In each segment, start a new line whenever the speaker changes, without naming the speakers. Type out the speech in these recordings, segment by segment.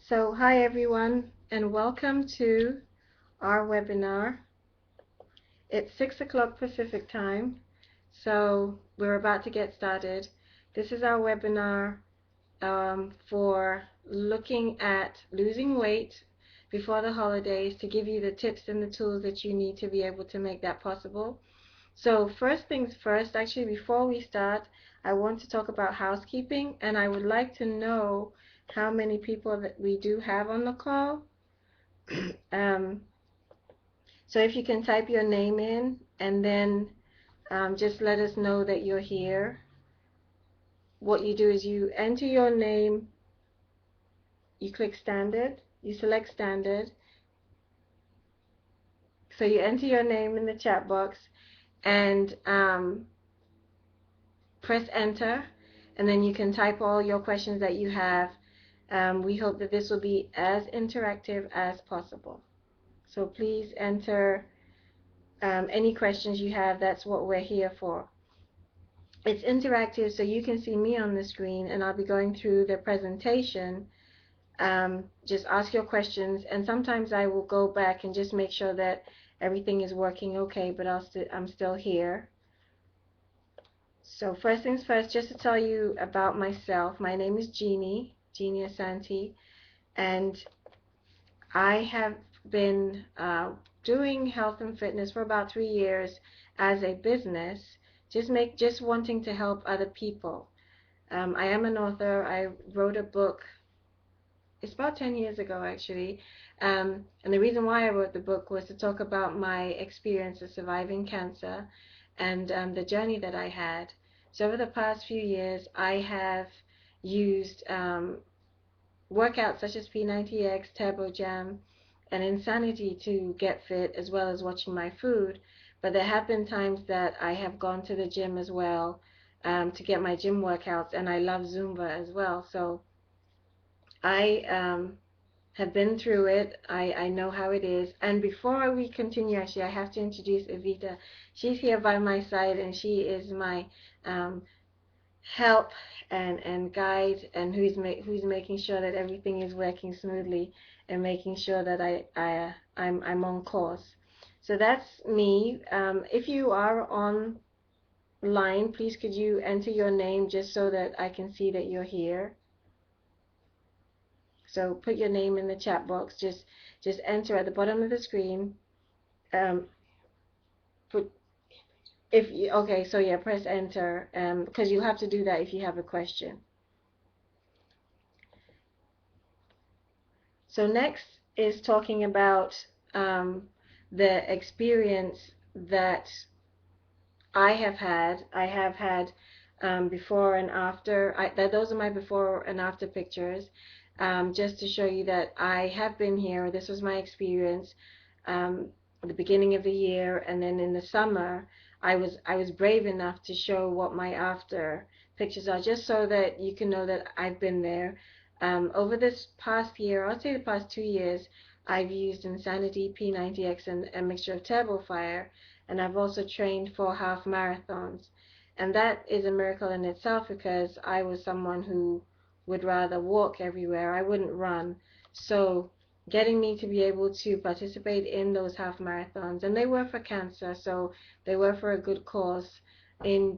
So, hi everyone, and welcome to our webinar. It's 6 o'clock Pacific time, so we're about to get started. This is our webinar for looking at losing weight before the holidays to give you the tips and the tools that you need to be able to make that possible. So, first things first, actually, before we start, I want to talk about housekeeping, and I would like to know how many people that we do have on the call. Um, so if you can type your name in and then just let us know that you're here. What you do is you enter your name, you click standard, you select standard. So you enter your name in the chat box and press enter, and then you can type all your questions that you have. We hope that this will be as interactive as possible. So please enter any questions you have. That's what we're here for. It's interactive, so you can see me on the screen, and I'll be going through the presentation. Just ask your questions, and sometimes I will go back and just make sure that everything is working okay, but I'm still here. So first things first, just to tell you about myself, my name is Jeannie Asante, and I have been doing health and fitness for about 3 years as a business, just wanting to help other people. I am an author. I wrote a book. It's about 10 years ago, actually. And the reason why I wrote the book was to talk about my experience of surviving cancer and the journey that I had. So over the past few years, I have used workouts such as P90X, Turbo Jam, and Insanity to get fit, as well as watching my food. But there have been times that I have gone to the gym as well to get my gym workouts, and I love Zumba as well. So I have been through it. I know how it is. And before we continue, actually, I have to introduce Evita. She's here by my side, and she is my um, help and guide, and who's making sure that everything is working smoothly and making sure that I'm on course. So that's me. If you are online, please could you enter your name just so that I can see that you're here. So put your name in the chat box. Just enter at the bottom of the screen. Um, put if you, okay, so yeah, press enter because you'll have to do that if you have a question. So next is talking about the experience that I have had. I have had before and after. Those are my before and after pictures, just to show you that I have been here. This was my experience at the beginning of the year, and then in the summer, I was brave enough to show what my after pictures are, just so that you can know that I've been there. Over this past year, I'll say the past 2 years, I've used Insanity, P90X, and a mixture of Turbo Fire, and I've also trained for half marathons. And that is a miracle in itself because I was someone who would rather walk everywhere. I wouldn't run. So getting me to be able to participate in those half marathons, and they were for cancer, so they were for a good cause. In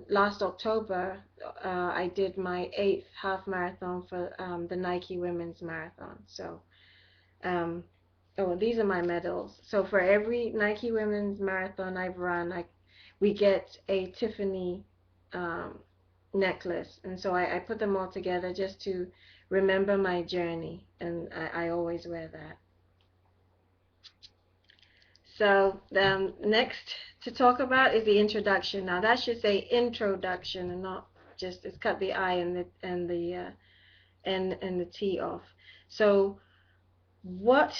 last October, I did my 8th half marathon for the Nike Women's Marathon. So um, oh, these are my medals. So for every Nike Women's Marathon I've run, we get a Tiffany um, necklace, and so I put them all together just to remember my journey, and I always wear that. So next to talk about is the introduction. Now that should say introduction and not just, it's cut the I and the T off. So what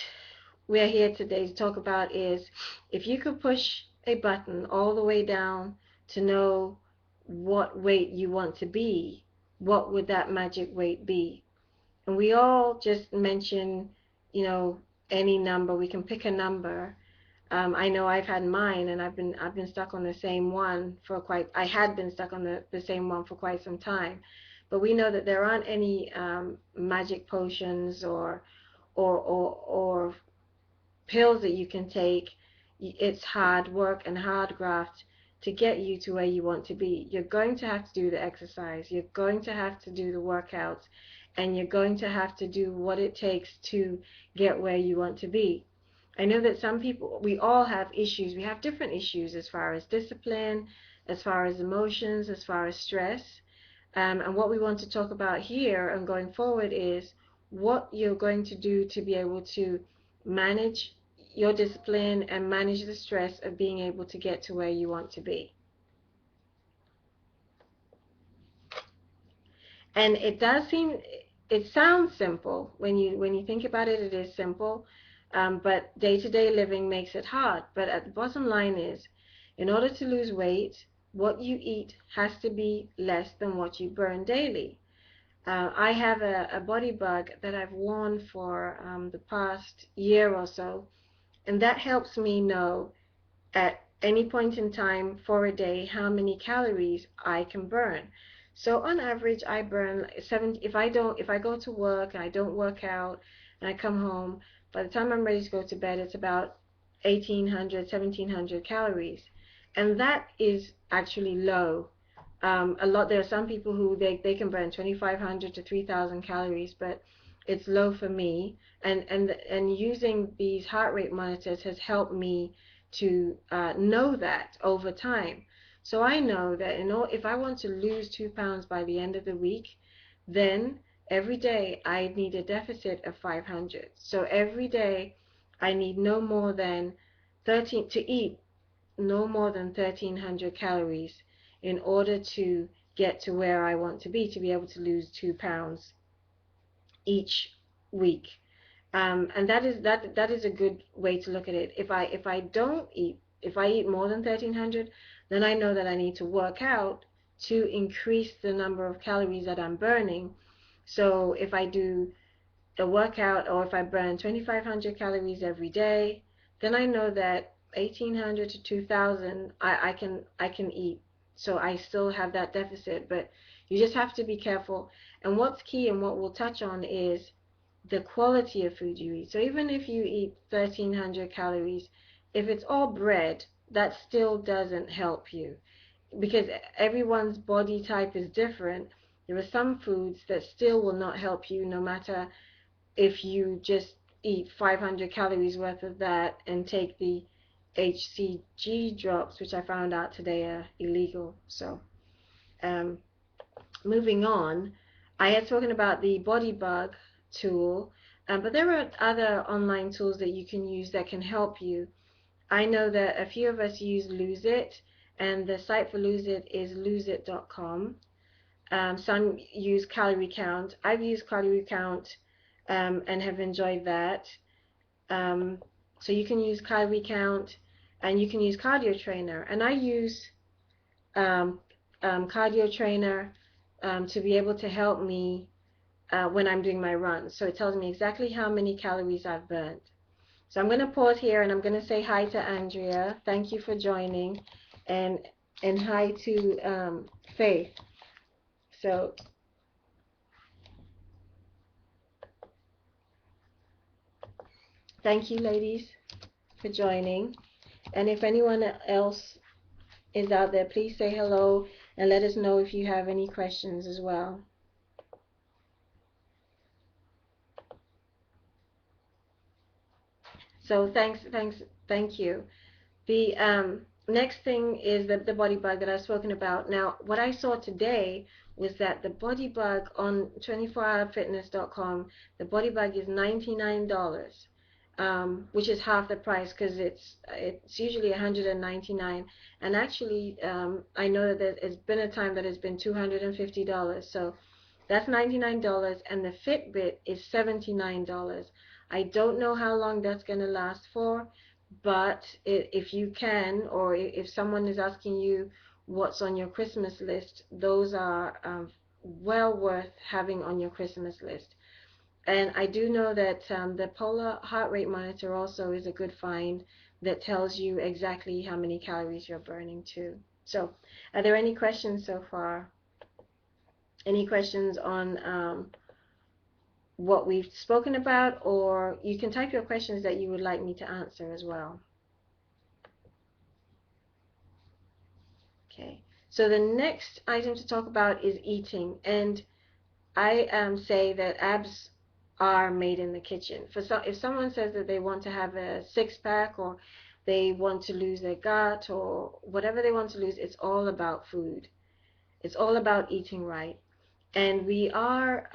we're here today to talk about is if you could push a button all the way down to know what weight you want to be, what would that magic weight be? And we all just mention, any number. We can pick a number. I know I've had mine, and I've been stuck on the same one for quite. I had been stuck on the same one for quite some time. but we know that there aren't any magic potions or pills that you can take. It's hard work and hard graft to get you to where you want to be. You're going to have to do the exercise, you're going to have to do the workouts, and you're going to have to do what it takes to get where you want to be. I know that some people, we all have issues. We have different issues as far as discipline, as far as emotions, as far as stress. And what we want to talk about here and going forward is what you're going to do to be able to manage your discipline and manage the stress of being able to get to where you want to be. And it does seem, it sounds simple when you think about it. It is simple, but day-to-day living makes it hard. But at the bottom line is, in order to lose weight, what you eat has to be less than what you burn daily. I have a body bug that I've worn for the past year or so, and that helps me know at any point in time for a day how many calories I can burn. So on average, I burn 7. If I go to work and I don't work out and I come home, by the time I'm ready to go to bed, it's about 1,800, 1,700 calories, and that is actually low. There are some people who they can burn 2,500 to 3,000 calories, but it's low for me. And using these heart rate monitors has helped me to know that over time. So I know that if I want to lose 2 pounds by the end of the week, then every day I need a deficit of 500. So every day I need no more than 13 to eat no more than 1,300 calories in order to get to where I want to be able to lose 2 pounds each week. And that is a good way to look at it. If I don't eat, if I eat more than 1,300, then I know that I need to work out to increase the number of calories that I'm burning. So if I do a workout, or if I burn 2,500 calories every day, then I know that 1,800 to 2,000 I can eat. So I still have that deficit, but you just have to be careful. And what's key and what we'll touch on is the quality of food you eat. So even if you eat 1,300 calories, if it's all bread, that still doesn't help you, because everyone's body type is different. There are some foods that still will not help you, no matter if you just eat 500 calories worth of that and take the HCG drops, which I found out today are illegal. So um, moving on, I had spoken about the body bug tool, but there are other online tools that you can use that can help you. I know that a few of us use Lose It, and the site for Lose It is loseit.com. Some use Calorie Count. I've used Calorie Count and have enjoyed that. So you can use Calorie Count, and you can use Cardio Trainer. And I use Cardio Trainer to be able to help me when I'm doing my runs. So it tells me exactly how many calories I've burned. So I'm going to pause here, and I'm going to say hi to Andrea. Thank you for joining, and hi to Faith. So thank you, ladies, for joining. And if anyone else is out there, please say hello and let us know if you have any questions as well. So thank you. The next thing is the body bug that I've spoken about. Now, what I saw today was that the body bug on 24hourfitness.com, the body bug is $99, which is half the price, because it's usually $199. And actually, I know that there's been a time that it's been $250. So that's $99, and the Fitbit is $79. I don't know how long that's going to last for, but if you can, or if someone is asking you what's on your Christmas list, those are well worth having on your Christmas list. And I do know that the Polar Heart Rate Monitor also is a good find that tells you exactly how many calories you're burning too. So, are there any questions so far? Any questions on what we've spoken about, or you can type your questions that you would like me to answer as well. Okay, so the next item to talk about is eating, and I say that abs are made in the kitchen. If someone says that they want to have a six-pack, or they want to lose their gut, or whatever they want to lose, it's all about food. It's all about eating right. And we are,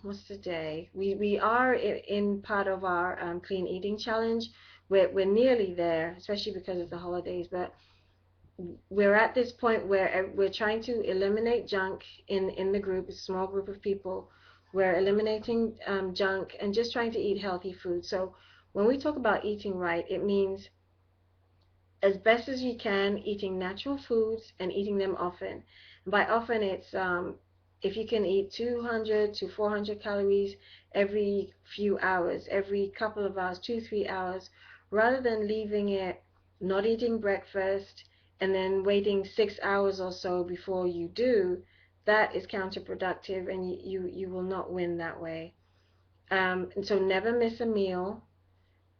what's the day? We are in part of our clean eating challenge. We're nearly there, especially because of the holidays. But we're at this point where we're trying to eliminate junk in the group, a small group of people. We're eliminating junk and just trying to eat healthy food. So when we talk about eating right, it means as best as you can, eating natural foods and eating them often. By often, it's if you can eat 200 to 400 calories every few hours, every couple of hours, 2, 3 hours, rather than leaving it not eating breakfast and then waiting 6 hours or so before you do. That is counterproductive, and you will not win that way. And so never miss a meal,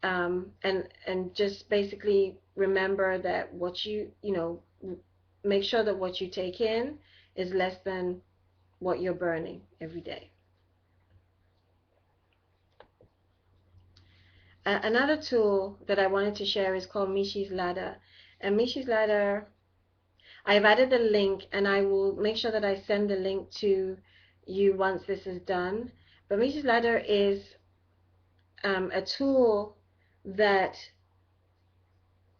and just basically remember that what make sure that what you take in is less than what you're burning every day. Another tool that I wanted to share is called Mishi's Ladder. And Mishi's Ladder, I've added the link, and I will make sure that I send the link to you once this is done. But Mishi's Ladder is a tool that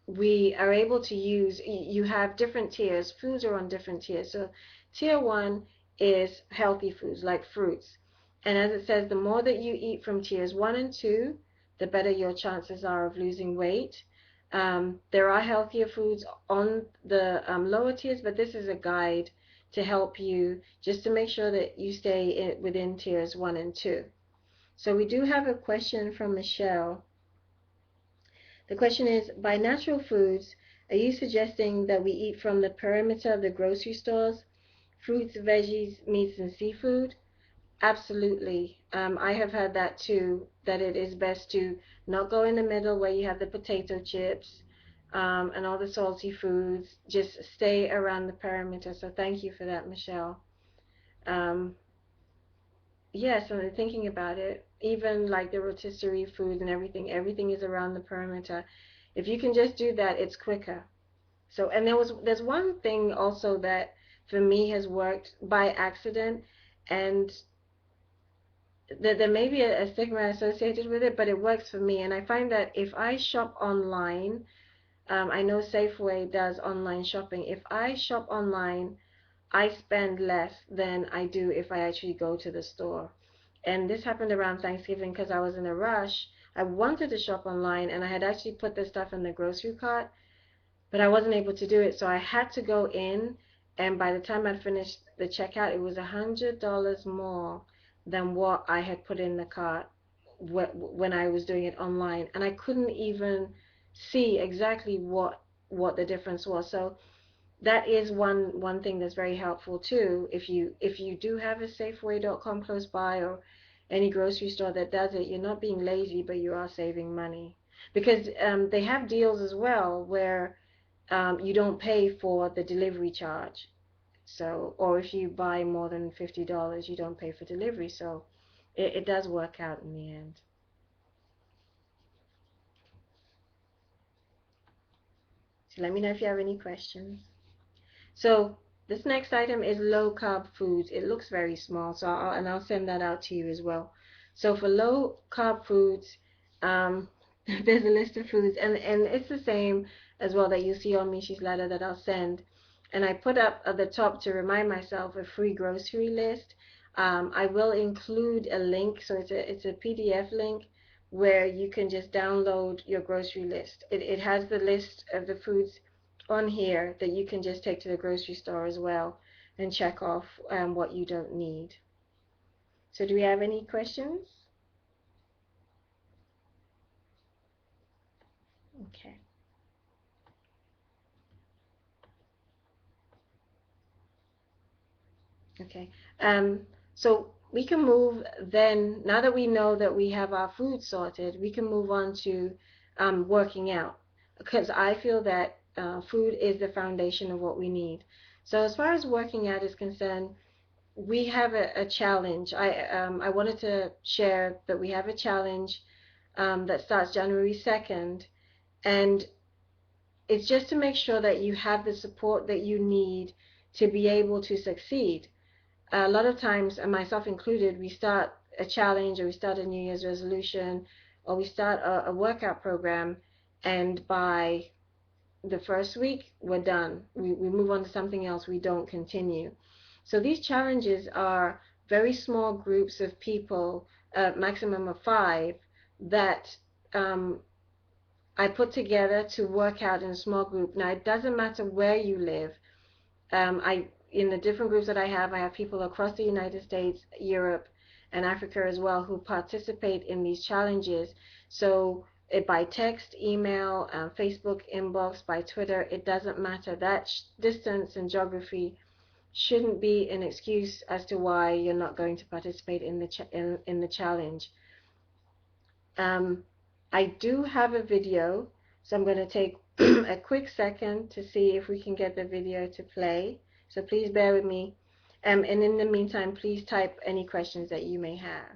we are able to use. You have different tiers. Foods are on different tiers. So tier one is healthy foods like fruits. And as it says, the more that you eat from tiers one and two, the better your chances are of losing weight. There are healthier foods on the lower tiers, but this is a guide to help you just to make sure that you stay within tiers one and two. So we do have a question from Michelle. The question is, by natural foods, are you suggesting that we eat from the perimeter of the grocery stores, fruits, veggies, meats, and seafood? Absolutely. I have heard that too, that it is best to not go in the middle where you have the potato chips and all the salty foods. Just stay around the perimeter. So thank you for that, Michelle. Um, yes, and thinking about it, even like the rotisserie foods and everything is around the perimeter. If you can just do that, it's quicker. So, and there's one thing also that for me has worked by accident, and there may be a stigma associated with it, but it works for me. And I find that if I shop online, I know Safeway does online shopping. If I shop online, I spend less than I do if I actually go to the store. And this happened around Thanksgiving because I was in a rush. I wanted to shop online, and I had actually put the stuff in the grocery cart, but I wasn't able to do it. So I had to go in, and by the time I finished the checkout, it was $100 more than what I had put in the cart when I was doing it online, and I couldn't even see exactly what the difference was. So that is one thing that's very helpful too. If you do have a Safeway.com close by, or any grocery store that does it, you're not being lazy, but you are saving money, because they have deals as well where you don't pay for the delivery charge. So, or if you buy more than $50, you don't pay for delivery. So it does work out in the end. So let me know if you have any questions. So this next item is low carb foods. It looks very small, so I'll send that out to you as well. So for low carb foods, there's a list of foods, and it's the same as well that you see on Mishi's Ladder that I'll send. And I put up at the top to remind myself a free grocery list. I will include a link, so it's a PDF link where you can just download your grocery list. It has the list of the foods on here that you can just take to the grocery store as well and check off what you don't need. So do we have any questions? Okay. Okay. So we can move then, now that we know that we have our food sorted, we can move on to working out because I feel that food is the foundation of what we need. So as far as working out is concerned, we have a challenge. I wanted to share that we have a challenge that starts January 2nd, and it's just to make sure that you have the support that you need to be able to succeed. A lot of times, and myself included, we start a challenge or we start a New Year's resolution or we start a workout program, and by the first week, we're done. We move on to something else, we don't continue. So these challenges are very small groups of people, a maximum of five, that I put together to work out in a small group. Now, it doesn't matter where you live. In the different groups that I have people across the United States, Europe, and Africa as well who participate in these challenges. So by text, email, Facebook inbox, by Twitter, it doesn't matter. That distance and geography shouldn't be an excuse as to why you're not going to participate in the challenge. Um, I do have a video, so I'm going to take a quick second to see if we can get the video to play. So please bear with me. And in the meantime, please type any questions that you may have.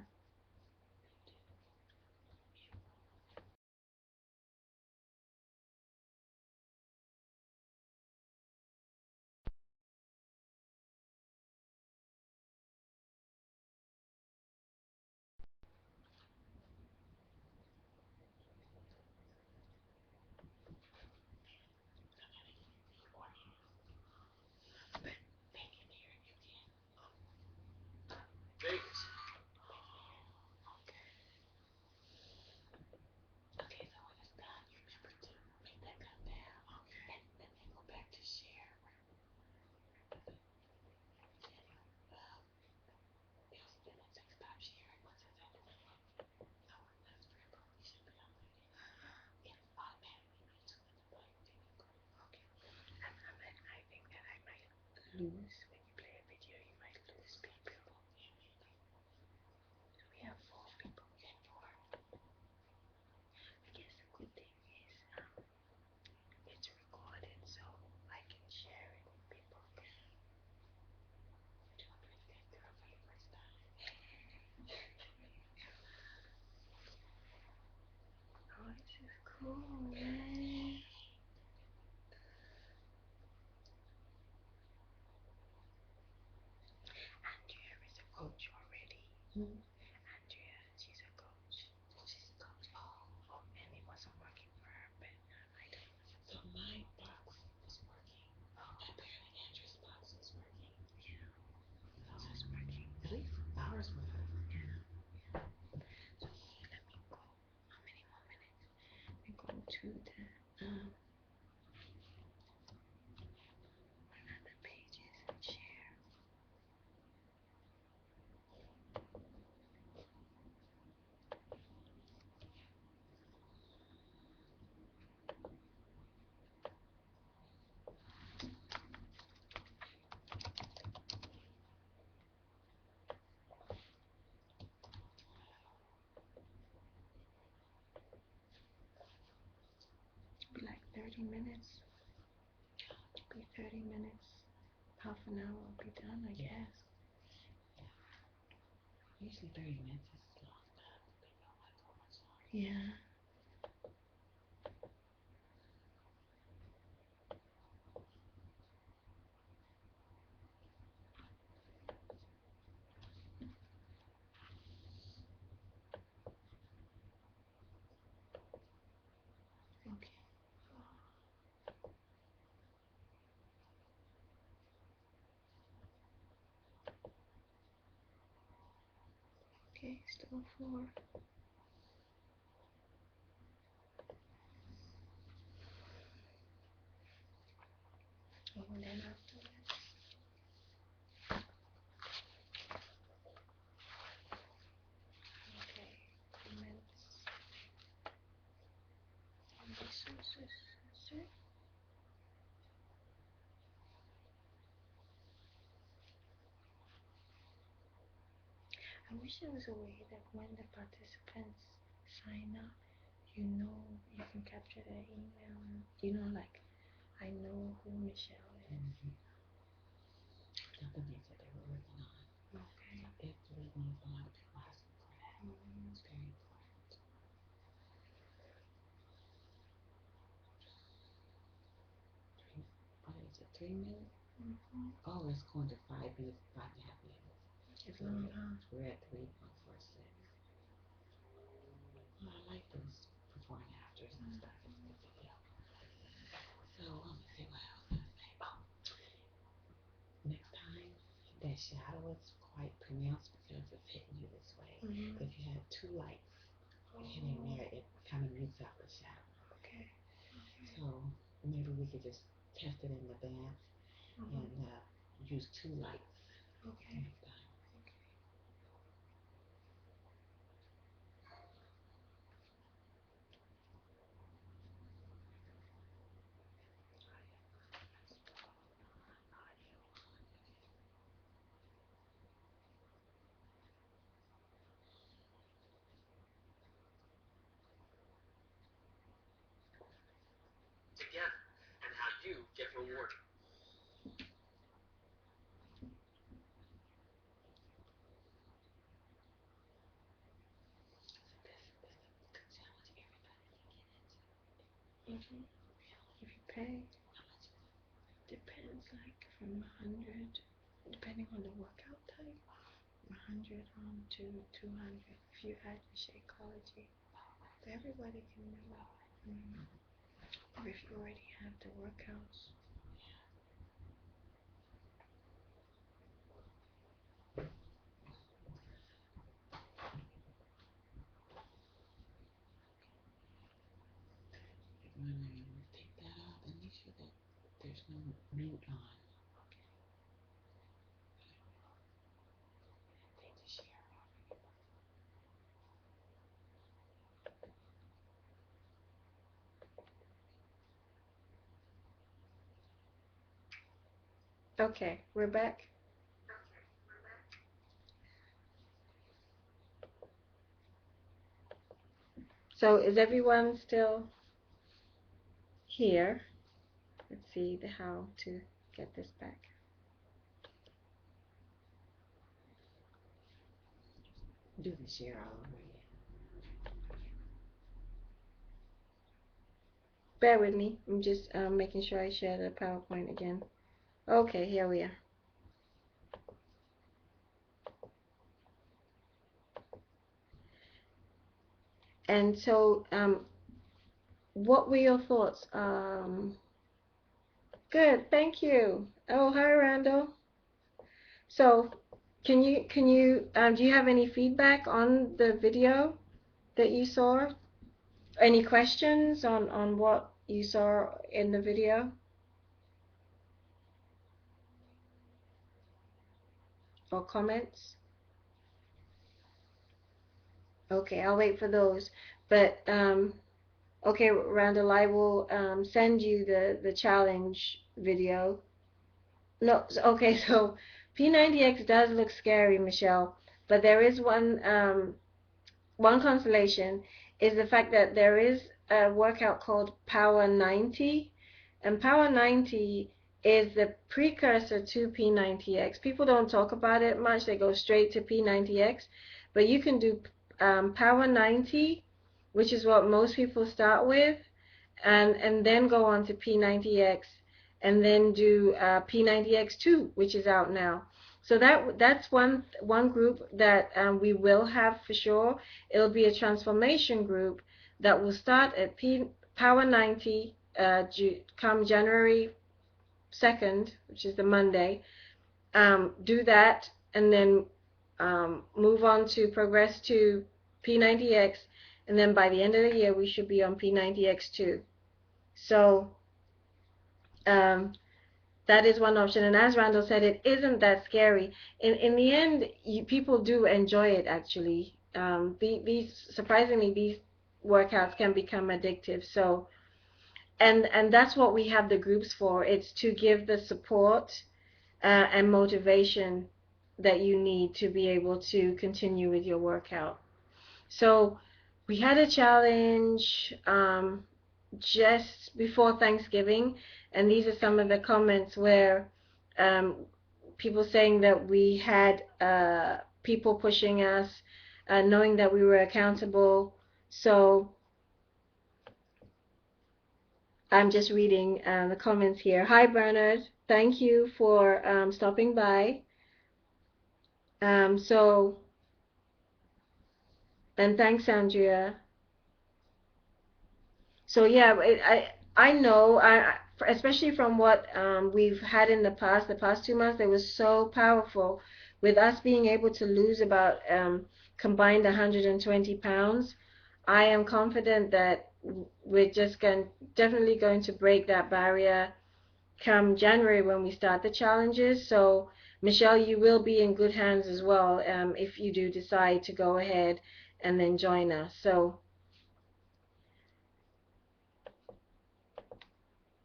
Oh, this is cool, man. Andrea is a coach already. Andrea, she's a coach. She's a coach. Oh, and it wasn't working for her, but I don't. So my box is working. Oh, apparently Andrea's box is working. Yeah, so it's working. At least ours was. Yeah. So let me go. How many more minutes? Let me go to the other pages and share. Be like 30 minutes. Be 30 minutes. Half an hour will be done, I guess. Usually 30 minutes is long enough. They don't want to go much longer. Yeah. Okay. Okay, still 4. Oh, and then afterwards. Okay. Comments and resources. That's it. I wish there was a way that when the participants sign up, you can capture their email, like, I know who Michelle is.
Something they said they were working on.
Okay.
It really means a lot of people asking for that. It's very important. What is it, 3 minutes? Oh, it's going to 5 minutes, 5.5 minutes.
It's long, huh?
We're at 3.46. Well, I like those before and afters and stuff. It's a good video. So let me see what else I say. Oh, next time that shadow is quite pronounced because it's hitting you this way. If you had 2 lights hitting there, it kind of mutes out the shadow.
Okay.
So maybe we could just test it in advance and use 2 lights next time.
Together and how you get rewarded.
If you pay, depends, like from 100, depending on the workout type, 100 on to 200 if you add your Shakeology. But everybody can do it. Or if you already have the workouts.
When you take that off, and make sure that there's no mute on. Take the share off.
Okay, we're back. So is everyone still here? Let's see how to get this back.
Do the share all over again.
Bear with me. I'm just making sure I share the PowerPoint again. Okay, here we are. And so, what were your thoughts? Good, thank you. Oh, hi, Randall. So, do you have any feedback on the video that you saw? Any questions on what you saw in the video? Or comments? Okay, I'll wait for those. But okay, Randall, I will send you the challenge video. No, okay, so P90X does look scary, Michelle, but there is one consolation is the fact that there is a workout called Power 90, and Power 90 is the precursor to P90X. People don't talk about it much, they go straight to P90X, but you can do Power 90, which is what most people start with, and then go on to P90X, and then do P90X2, which is out now. So that's one group that we will have for sure. It'll be a transformation group that will start at Power 90 come January 2nd, which is the Monday. Do that, and then move on to progress to P90X, and then by the end of the year we should be on P90X2. So that is one option. And as Randall said, it isn't that scary. In the end, people do enjoy it, actually. Surprisingly, these workouts can become addictive. So, and that's what we have the groups for. It's to give the support and motivation that you need to be able to continue with your workout. So we had a challenge just before Thanksgiving, and these are some of the comments where um, people saying that we had people pushing us, knowing that we were accountable. So I'm just reading the comments here. Hi, Bernard. Thank you for stopping by. So, and thanks, Andrea. So yeah, I know, especially from what we've had in the past 2 months, it was so powerful with us being able to lose about combined 120 pounds. I am confident that we're just definitely going to break that barrier come January when we start the challenges. So Michelle, you will be in good hands as well if you do decide to go ahead and then join us. So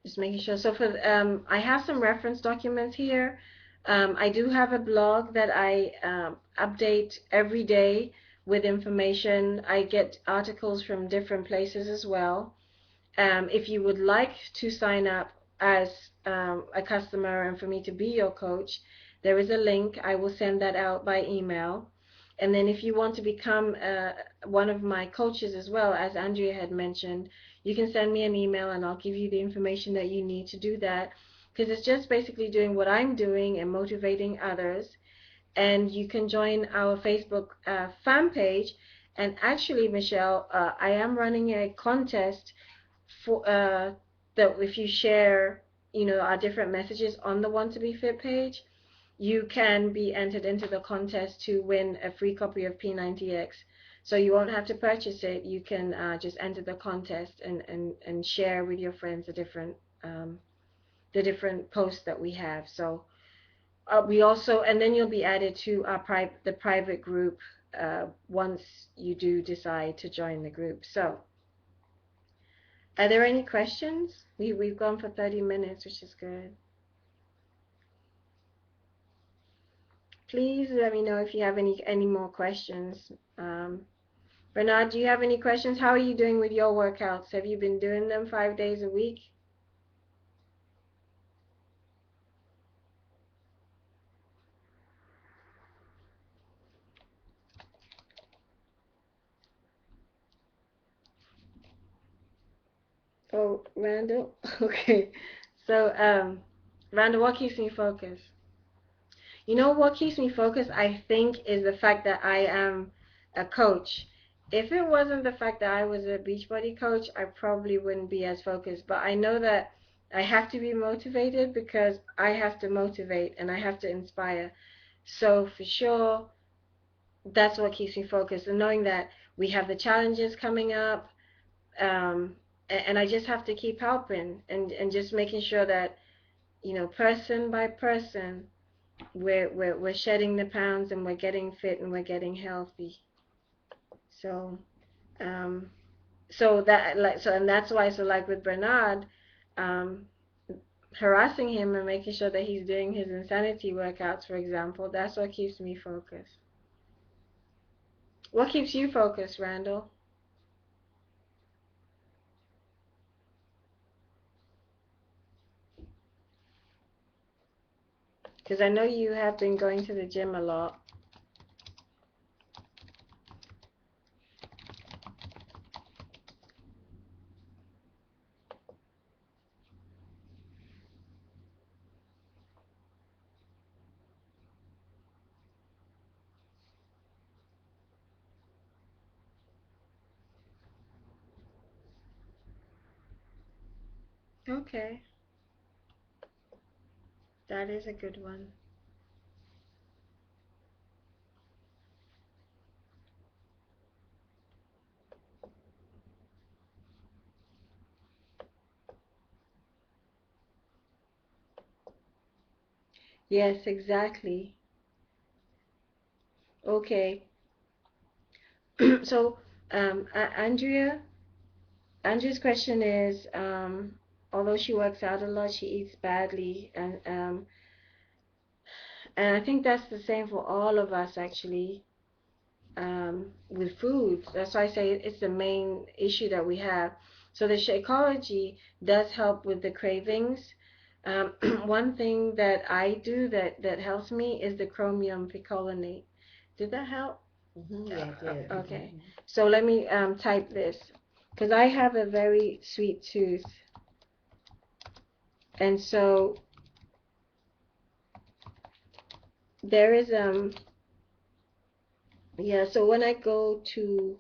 just making sure. So for I have some reference documents here. I do have a blog that I update every day with information. I get articles from different places as well. If you would like to sign up as a customer and for me to be your coach, there is a link. I will send that out by email. And then if you want to become one of my coaches as well, as Andrea had mentioned, you can send me an email and I'll give you the information that you need to do that. Because it's just basically doing what I'm doing and motivating others. And you can join our Facebook fan page. And actually, Michelle, I am running a contest for that if you share, our different messages on the Want to Be Fit page, you can be entered into the contest to win a free copy of P90X. So you won't have to purchase it. You can just enter the contest and share with your friends the different posts that we have. So we also, and then you'll be added to the private group once you do decide to join the group. So are there any questions? We've gone for 30 minutes, which is good. Please let me know if you have any more questions. Bernard, do you have any questions? How are you doing with your workouts? Have you been doing them 5 days a week? Oh, Randall? Okay. So, Randall, what keeps me focused? You know what keeps me focused, I think, is the fact that I am a coach. If it wasn't the fact that I was a Beachbody coach, I probably wouldn't be as focused. But I know that I have to be motivated because I have to motivate and I have to inspire. So for sure, that's what keeps me focused. And knowing that we have the challenges coming up, and I just have to keep helping and just making sure that, person by person, we're shedding the pounds and we're getting fit and we're getting healthy. So and that's why, so like with Bernard, um harassing him and making sure that he's doing his insanity workouts, for example, that's what keeps me focused. What keeps you focused, Randall? Because I know you have been going to the gym a lot. Okay, that is a good one. Yes, exactly. Okay. So, Andrea's question is, although she works out a lot, she eats badly, and And I think that's the same for all of us actually, with food. That's why I say it's the main issue that we have. So the Shakeology does help with the cravings. One thing that I do that helps me is the chromium picolinate. Did that help?
Yeah, it did.
Okay. So let me type this because I have a very sweet tooth, and so there is yeah. So when I go to,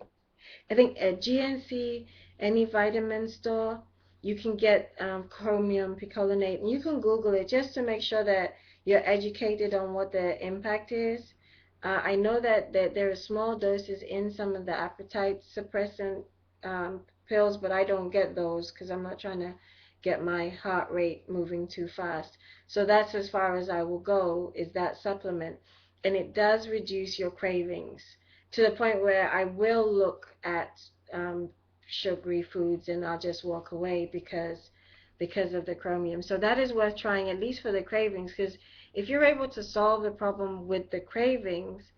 I think at GNC, any vitamin store, you can get chromium picolinate, and you can Google it just to make sure that you're educated on what the impact is. I know that there are small doses in some of the appetite suppressant pills, but I don't get those because I'm not trying to get my heart rate moving too fast. So that's as far as I will go, is that supplement. And it does reduce your cravings to the point where I will look at sugary foods and I'll just walk away because of the chromium. So that is worth trying, at least for the cravings, because if you're able to solve the problem with the cravings,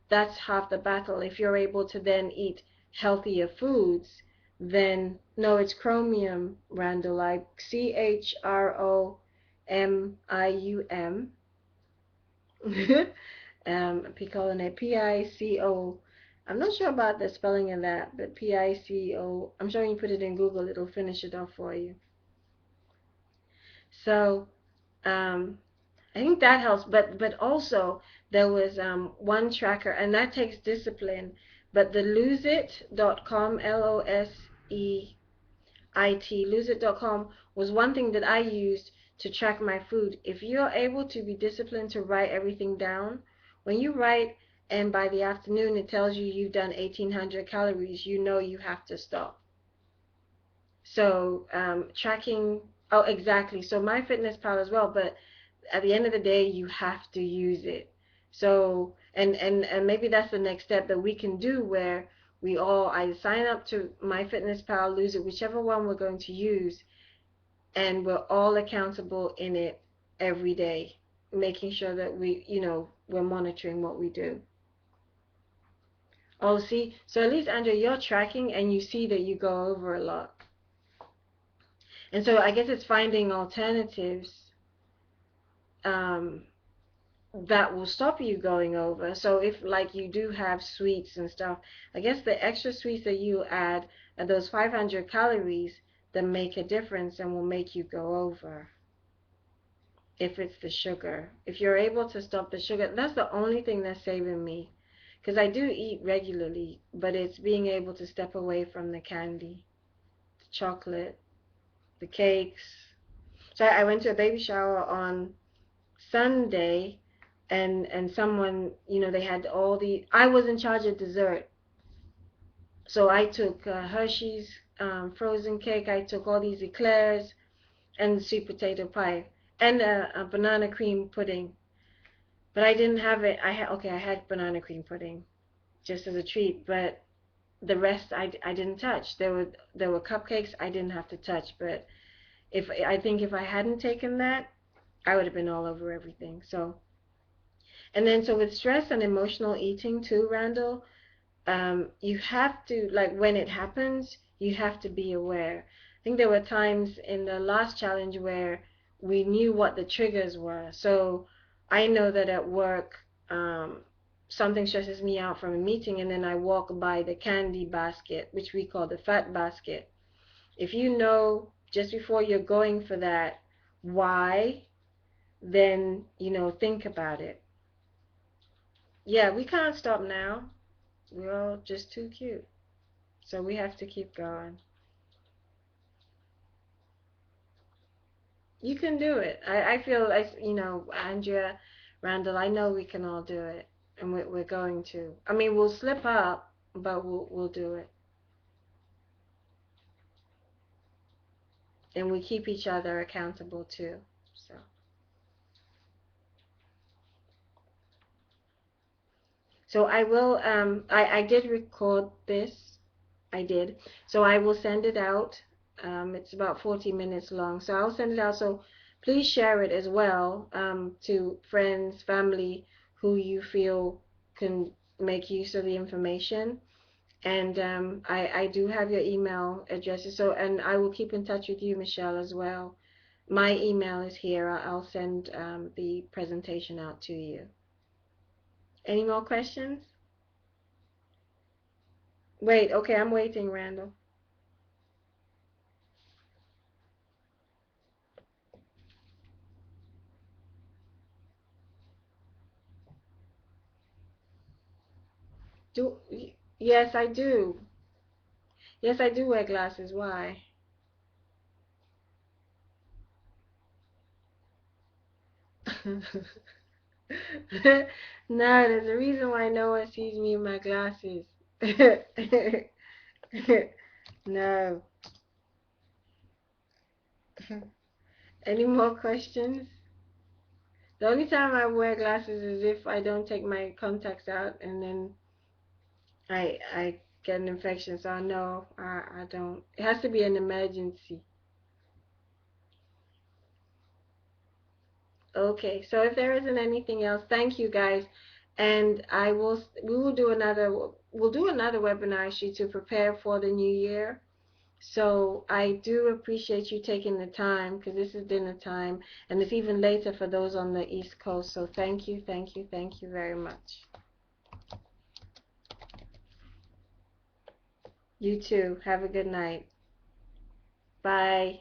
that's half the battle. If you're able to then eat healthier foods, then no, it's chromium, Randall, like CHROMIUM. Picolinate, PICO. I'm not sure about the spelling of that, but PICO. I'm sure you put it in Google, it'll finish it off for you. So, I think that helps. But also there was one tracker, and that takes discipline. But the loseit.com, LOSEIT, was one thing that I used to track my food. If you're able to be disciplined to write everything down, when you write and by the afternoon it tells you you've done 1800 calories, you know you have to stop. So tracking, oh, exactly. So MyFitnessPal as well, but at the end of the day, you have to use it. So, and maybe that's the next step that we can do, where we all either sign up to MyFitnessPal, lose it, whichever one we're going to use, and we're all accountable in it every day, making sure that we're monitoring what we do. Oh, see, so at least Andrea, you're tracking and you see that you go over a lot. And so I guess it's finding alternatives um, that will stop you going over. So if like you do have sweets and stuff, I guess the extra sweets that you add are those 500 calories that make a difference and will make you go over. If it's the sugar, if you're able to stop the sugar, that's the only thing that's saving me. Because I do eat regularly, but it's being able to step away from the candy, the chocolate, the cakes. So I went to a baby shower on Sunday, and someone, they had I was in charge of dessert. So I took Hershey's frozen cake, I took all these eclairs and sweet potato pie and a banana cream pudding. But I didn't have it. I had banana cream pudding just as a treat, but the rest I didn't touch. There were cupcakes I didn't have to touch, but I think if I hadn't taken that, I would have been all over everything. So, and then so with stress and emotional eating too, Randall, you have to, like, when it happens, you have to be aware. I think there were times in the last challenge where we knew what the triggers were. So I know that at work, something stresses me out from a meeting, and then I walk by the candy basket, which we call the fat basket. If you know just before you're going for that why, then think about it. Yeah, we can't stop now. We're all just too cute. So we have to keep going. You can do it. I feel like, Andrea, Randall, I know we can all do it. And we're going to. I mean, we'll slip up, but we'll do it. And we keep each other accountable too. So I will, I did record this. I did. So I will send it out. It's about 40 minutes long. So I'll send it out. So please share it as well, to friends, family who you feel can make use of the information. And I do have your email addresses, so, and I will keep in touch with you, Michelle, as well. My email is here. I'll send the presentation out to you. Any more questions? Wait, okay, I'm waiting, Randall. Do Yes, I do. Yes, I do wear glasses. Why? No, there's a reason why no one sees me in my glasses. No. Any more questions? The only time I wear glasses is if I don't take my contacts out, and then I get an infection. So no, I don't. It has to be an emergency. Okay, so if there isn't anything else, thank you guys, and we will do another, we'll do another webinar actually to prepare for the new year. So I do appreciate you taking the time, because this is dinner time and it's even later for those on the East Coast. So thank you, thank you, thank you very much. You too. Have a good night. Bye.